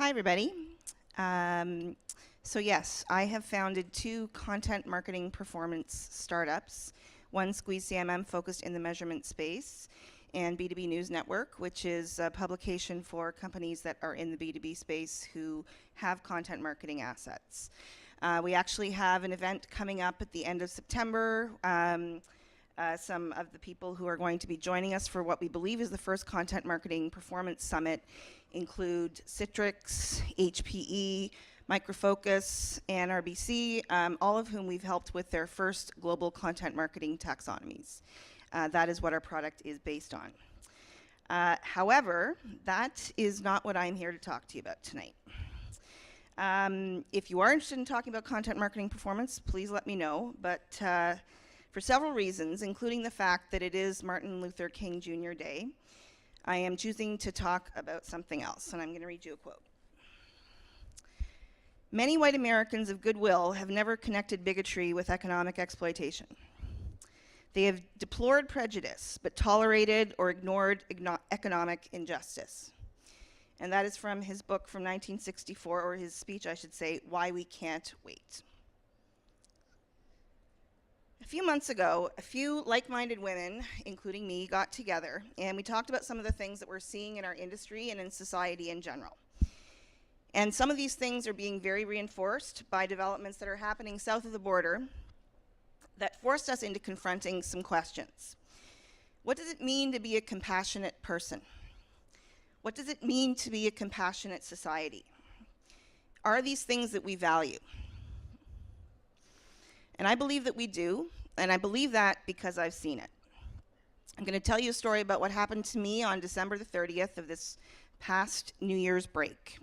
Hi, everybody. So yes, I have founded 2 content marketing performance startups. One, SqueezeCMM, focused in the measurement space, and B2B News Network, which is a publication for companies that are in the B2B space who have content marketing assets. We actually have an event coming up at the end of September. Some of the people who are going to be joining us for what we believe is the first Content Marketing Performance Summit include Citrix, HPE, Micro Focus, and RBC, all of whom we've helped with their first global content marketing taxonomies. That is what our product is based on. However, that is not what I'm here to talk to you about tonight. If you are interested in talking about content marketing performance, please let me know. But for several reasons, including the fact that it is Martin Luther King Jr. Day, I am choosing to talk about something else, and I'm going to read you a quote. Many white Americans of goodwill have never connected bigotry with economic exploitation. They have deplored prejudice, but tolerated or ignored economic injustice. And that is from his book from 1964, or his speech, I should say, Why We Can't Wait. A few months ago, a few like-minded women, including me, got together, and we talked about some of the things that we're seeing in our industry and in society in general. And some of these things are being very reinforced by developments that are happening south of the border that forced us into confronting some questions. What does it mean to be a compassionate person? What does it mean to be a compassionate society? Are these things that we value? And I believe that we do, and I believe that because I've seen it. I'm going to tell you a story about what happened to me on December the 30th of this past New Year's break.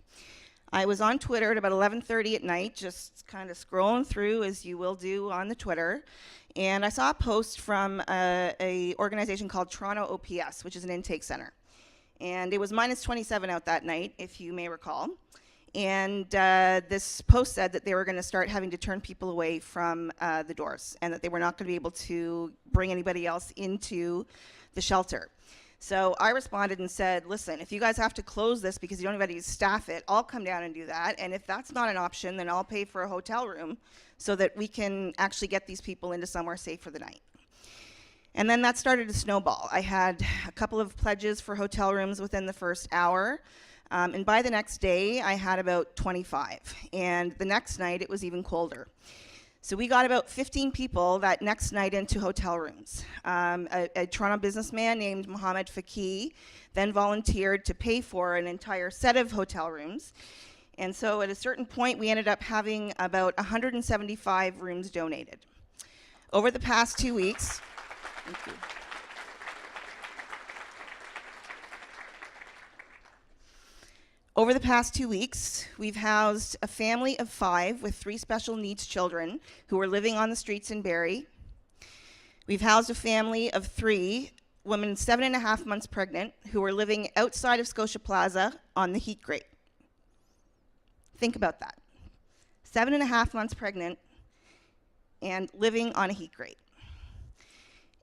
I was on Twitter at about 11:30 at night, just kind of scrolling through, as you will do on the Twitter, and I saw a post from a organization called Toronto OPS, which is an intake center. And it was minus 27 out that night, if you may recall. And this post said that they were going to start having to turn people away from the doors, and that they were not going to be able to bring anybody else into the shelter. So I responded and said, listen, if you guys have to close this because you don't have anybody to staff it, I'll come down and do that. And if that's not an option, then I'll pay for a hotel room so that we can actually get these people into somewhere safe for the night. And then that started to snowball. I had a couple of pledges for hotel rooms within the first hour. And by the next day, I had about 25. And the next night, it was even colder. So we got about 15 people that next night into hotel rooms. A Toronto businessman named Mohammed Faqih then volunteered to pay for an entire set of hotel rooms. And so at a certain point, we ended up having about 175 rooms donated. Over the past 2 weeks, thank you. Over the past 2 weeks, we've housed a family of 5 with 3 special needs children who are living on the streets in Barrie. We've housed a family of 3 women 7.5 months pregnant who are living outside of Scotia Plaza on the heat grate. Think about that. 7.5 months pregnant and living on a heat grate.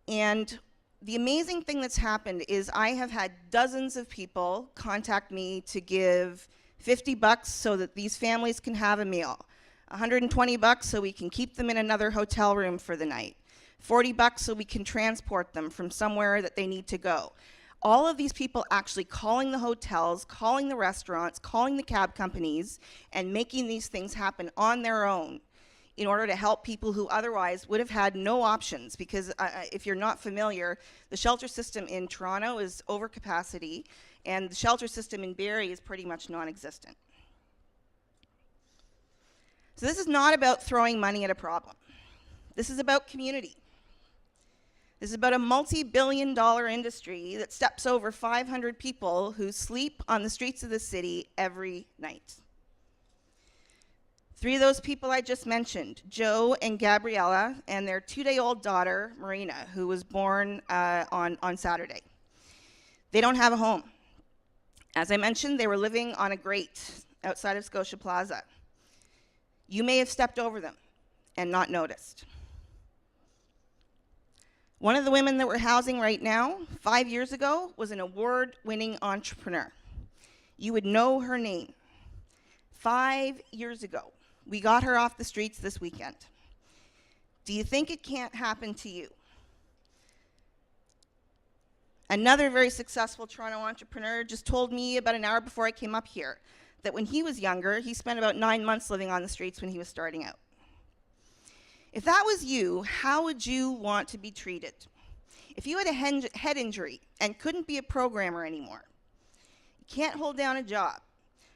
And the amazing thing that's happened is I have had dozens of people contact me to give $50 so that these families can have a meal, $120 so we can keep them in another hotel room for the night, $40 so we can transport them from somewhere that they need to go. All of these people actually calling the hotels, calling the restaurants, calling the cab companies, and making these things happen on their own in order to help people who otherwise would have had no options. Because if you're not familiar, the shelter system in Toronto is over capacity, and the shelter system in Barrie is pretty much non-existent. So this is not about throwing money at a problem. This is about community. This is about a multi-billion-dollar industry that steps over 500 people who sleep on the streets of the city every night. 3 of those people I just mentioned, Joe and Gabriella, and their 2-day-old daughter, Marina, who was born on Saturday. They don't have a home. As I mentioned, they were living on a grate outside of Scotia Plaza. You may have stepped over them and not noticed. One of the women that we're housing right now, 5 years ago, was an award-winning entrepreneur. You would know her name. 5 years ago. We got her off the streets this weekend. Do you think it can't happen to you? Another very successful Toronto entrepreneur just told me about an hour before I came up here that when he was younger, he spent about 9 months living on the streets when he was starting out. If that was you, how would you want to be treated? If you had a head injury and couldn't be a programmer anymore, you can't hold down a job,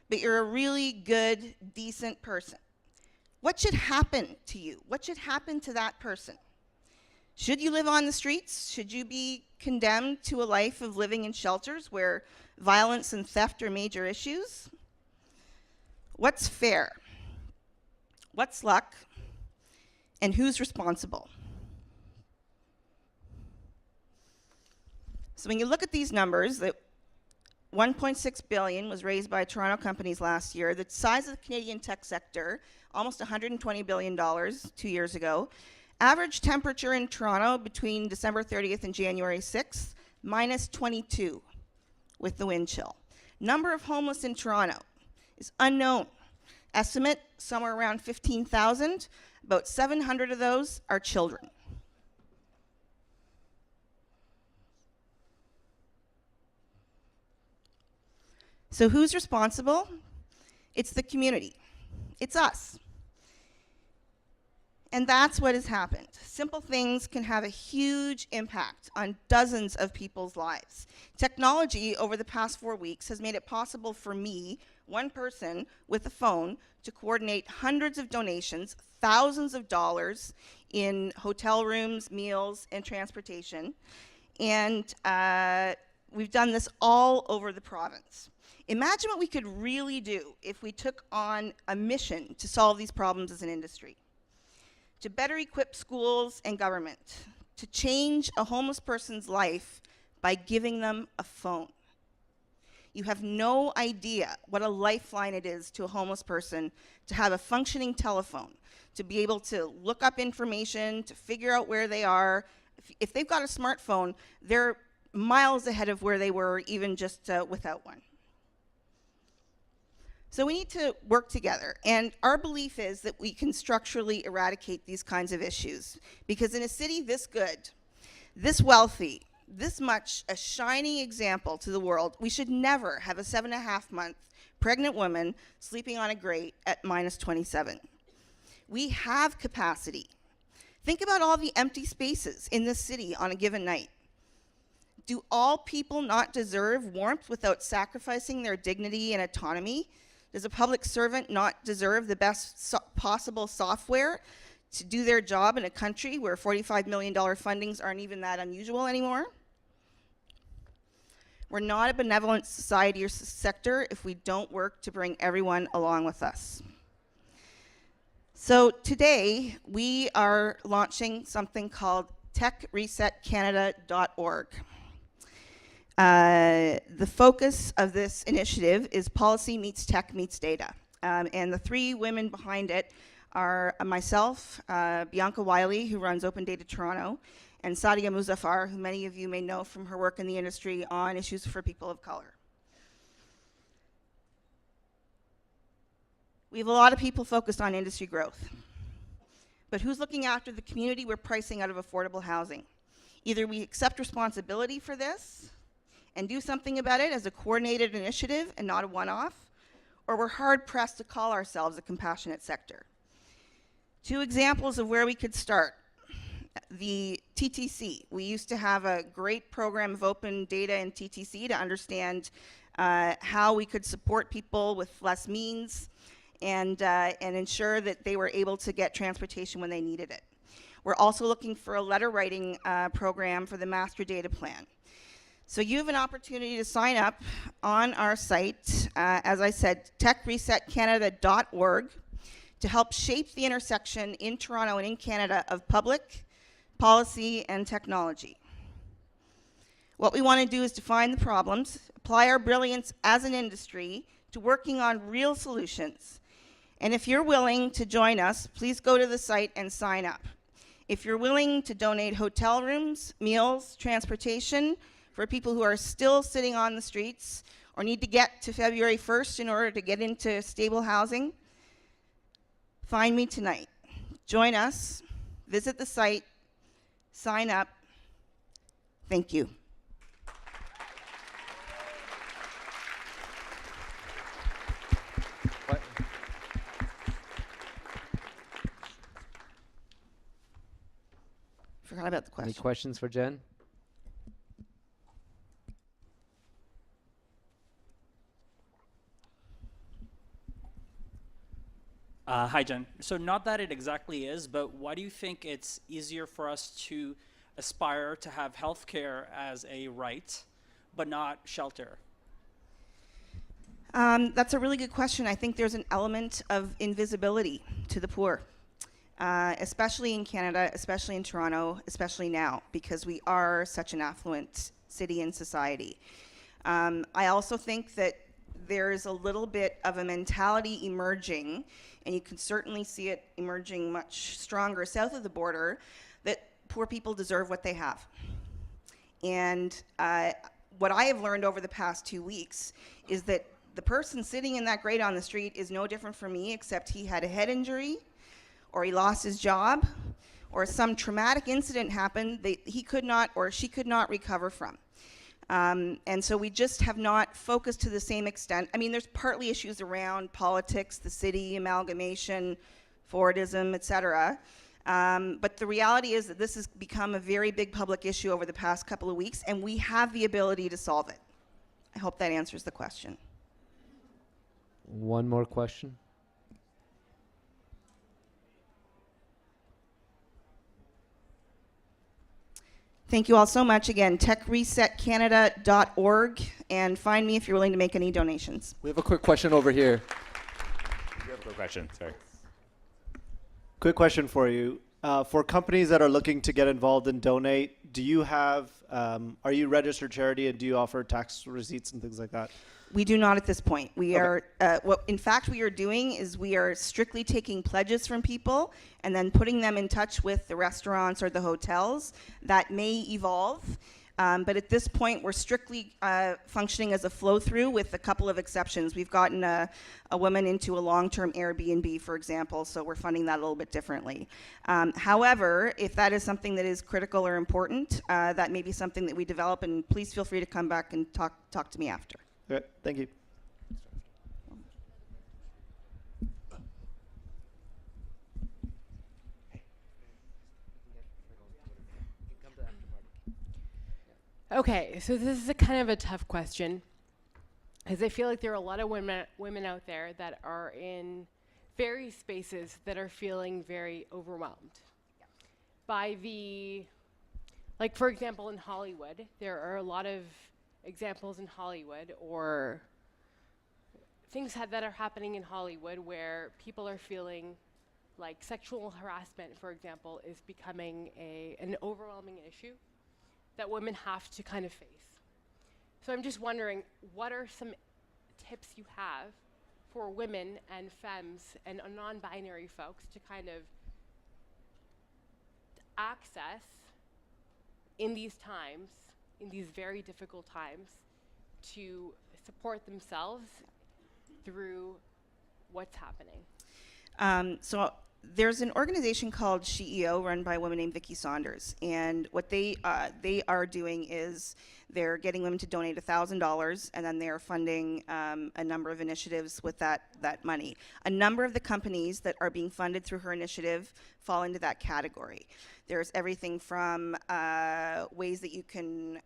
but you're a really good, decent person, what should happen to you? What should happen to that person? Should you live on the streets? Should you be condemned to a life of living in shelters where violence and theft are major issues? What's fair? What's luck? And who's responsible? So when you look at these numbers, that 1.6 billion was raised by Toronto companies last year. The size of the Canadian tech sector, almost $120 billion 2 years ago. Average temperature in Toronto between December 30th and January 6th, minus 22 with the wind chill. Number of homeless in Toronto is unknown. Estimate somewhere around 15,000. About 700 of those are children. So who's responsible? It's the community. It's us. And that's what has happened. Simple things can have a huge impact on dozens of people's lives. Technology over the past 4 weeks has made it possible for me, one person with a phone, to coordinate hundreds of donations, thousands of dollars in hotel rooms, meals, and transportation. And we've done this all over the province. Imagine what we could really do if we took on a mission to solve these problems as an industry. To better equip schools and government, to change a homeless person's life by giving them a phone. You have no idea what a lifeline it is to a homeless person to have a functioning telephone, to be able to look up information, to figure out where they are. If they've got a smartphone, they're miles ahead of where they were even just without one. So we need to work together, and our belief is that we can structurally eradicate these kinds of issues, because in a city this good, this wealthy, this much a shining example to the world, we should never have a 7.5-month pregnant woman sleeping on a grate at minus 27. We have capacity. Think about all the empty spaces in this city on a given night. Do all people not deserve warmth without sacrificing their dignity and autonomy? Does a public servant not deserve the best possible software to do their job in a country where $45 million fundings aren't even that unusual anymore? We're not a benevolent society or sector if we don't work to bring everyone along with us. So today, we are launching something called TechResetCanada.org. The focus of this initiative is policy meets tech meets data. And the three women behind it are myself, Bianca Wiley, who runs Open Data Toronto, and Sadia Muzaffar, who many of you may know from her work in the industry on issues for people of color. We have a lot of people focused on industry growth. But who's looking after the community we're pricing out of affordable housing? Either we accept responsibility for this and do something about it as a coordinated initiative and not a one-off, or we're hard-pressed to call ourselves a compassionate sector. Two examples of where we could start. The TTC. We used to have a great program of open data in TTC to understand how we could support people with less means and ensure that they were able to get transportation when they needed it. We're also looking for a letter writing program for the master data plan. So you have an opportunity to sign up on our site, as I said, techresetcanada.org, to help shape the intersection in Toronto and in Canada of public, policy, and technology. What we want to do is define the problems, apply our brilliance as an industry to working on real solutions. And if you're willing to join us, please go to the site and sign up. If you're willing to donate hotel rooms, meals, transportation, for people who are still sitting on the streets, or need to get to February 1st in order to get into stable housing, find me tonight. Join us, visit the site, sign up. Thank you. What? Forgot about the question. Any questions for Jen? Hi, Jen. So not that it exactly is, but why do you think it's easier for us to aspire to have healthcare as a right, but not shelter? That's a really good question. I think there's an element of invisibility to the poor, especially in Canada, especially in Toronto, especially now, because we are such an affluent city and society. I also think that there's a little bit of a mentality emerging, and you can certainly see it emerging much stronger south of the border, that poor people deserve what they have. And what I have learned over the past 2 weeks is that the person sitting in that grate on the street is no different from me, except he had a head injury, or he lost his job, or some traumatic incident happened that he could not or she could not recover from. And so we just have not focused to the same extent. I mean, there's partly issues around politics, the city, amalgamation, Fordism, et cetera. But the reality is that this has become a very big public issue over the past couple of weeks, and we have the ability to solve it. I hope that answers the question. One more question. Thank you all so much. Again, techresetcanada.org, and find me if you're willing to make any donations. We have a quick question over here. You have a quick question, sorry. Quick question for you. For companies that are looking to get involved and donate, do you have, are you registered charity, and do you offer tax receipts and things like that? We do not at this point. We Okay. are, what in fact we are doing is we are strictly taking pledges from people and then putting them in touch with the restaurants or the hotels. That may evolve, but at this point we're strictly functioning as a flow-through with a couple of exceptions. We've gotten a woman into a long-term Airbnb, for example, so we're funding that a little bit differently. However, if that is something that is critical or important, that may be something that we develop, and please feel free to come back and talk to me after. Okay, thank you. Okay, so this is a kind of a tough question, because I feel like there are a lot of women out there that are in various spaces that are feeling very overwhelmed by the, like for example in Hollywood, there are a lot of examples in Hollywood or things that are happening in Hollywood where people are feeling like sexual harassment, for example, is becoming an overwhelming issue that women have to kind of face. So I'm just wondering, what are some tips you have for women and femmes and non-binary folks to kind of access in these times, in these very difficult times, to support themselves through what's happening? So there's an organization called SheEO run by a woman named Vicki Saunders, and what they are doing is they're getting women to donate $1,000, and then they're funding a number of initiatives with that money. A number of the companies that are being funded through her initiative fall into that category. There's everything from ways that you can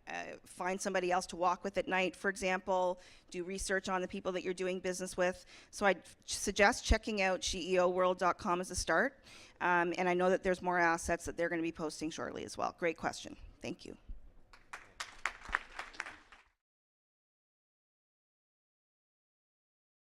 find somebody else to walk with at night, for example, do research on the people that you're doing business with. So I'd suggest checking out sheeoworld.com as a start. And I know that there's more assets that they're going to be posting shortly as well. Great question. Thank you.